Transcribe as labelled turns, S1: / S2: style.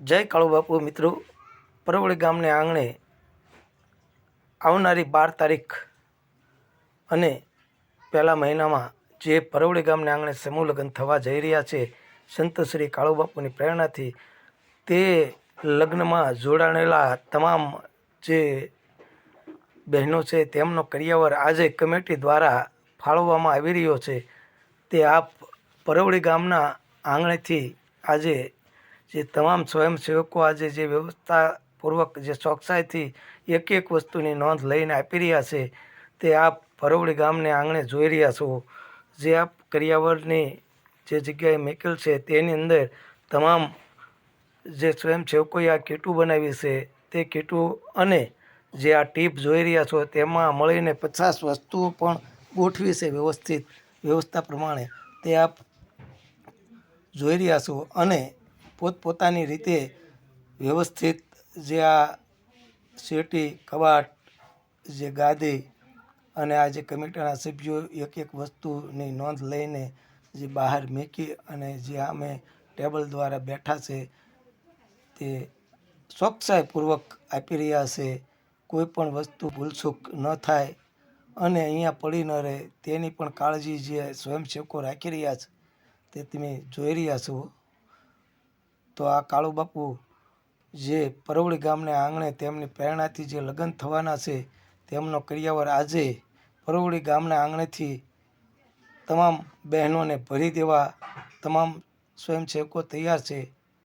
S1: જય કાળુ બાપુ મિત્રો, પરવળી ગામને આંગણે આવનારી 12 તારીખ અને પહેલા મહિનામાં જે પરવળી ગામને આંગણે સમૂહ લગ્ન થવા જઈ રહ્યા છે, સંત શ્રી કાળુ બાપુની પ્રેરણાથી તે લગ્નમાં જોડાણેલા તમામ જે બહેનો છે તેમનો કરિયાવર આજે કમિટી દ્વારા ફાળવવામાં આવી રહ્યો છે। તે આ પરવળી ગામના આંગણેથી આજે જે તમામ સ્વયંસેવકો આજે જે વ્યવસ્થાપૂર્વક જે ચોકસાઈથી એક એક વસ્તુની નોંધ લઈને આપી રહ્યા છે, તે આપ પરવળી ગામને આંગણે જોઈ રહ્યા છો। જે આપ કરિયાવરની જે જગ્યાએ મેકેલ છે તેની અંદર તમામ જે સ્વયંસેવકોએ આ કીટું બનાવી છે તે કીટું અને જે આ ટીપ જોઈ રહ્યા છો તેમાં મળીને 50 વસ્તુઓ પણ ગોઠવી છે વ્યવસ્થિત વ્યવસ્થા પ્રમાણે, તે આપ જોઈ રહ્યા છો। અને પોતપોતાની રીતે વ્યવસ્થિત જે આ શેટી કબાટ, જે ગાદી અને આ જે કમિટીના સભ્યો એક એક વસ્તુની નોંધ લઈને જે બહાર મૂકી અને જે અમે ટેબલ દ્વારા બેઠા છે તે ચોકસાઈપૂર્વક આપી રહ્યા છે। કોઈ પણ વસ્તુ ભૂલચૂક ન થાય અને અહીંયા પડી ન રહે તેની પણ કાળજી જે સ્વયંસેવકો રાખી રહ્યા છે તે તમે જોઈ રહ્યા છો। તો આ કાળુ બાપુ જે પરવળી ગામને આંગણે તેમની પ્રેરણાથી જે લગ્ન થવાના છે તેમનો કરિયાવર આજે પરવળી ગામના આંગણેથી તમામ બહેનોને ભરી દેવા તમામ સ્વયંસેવકો તૈયાર છે।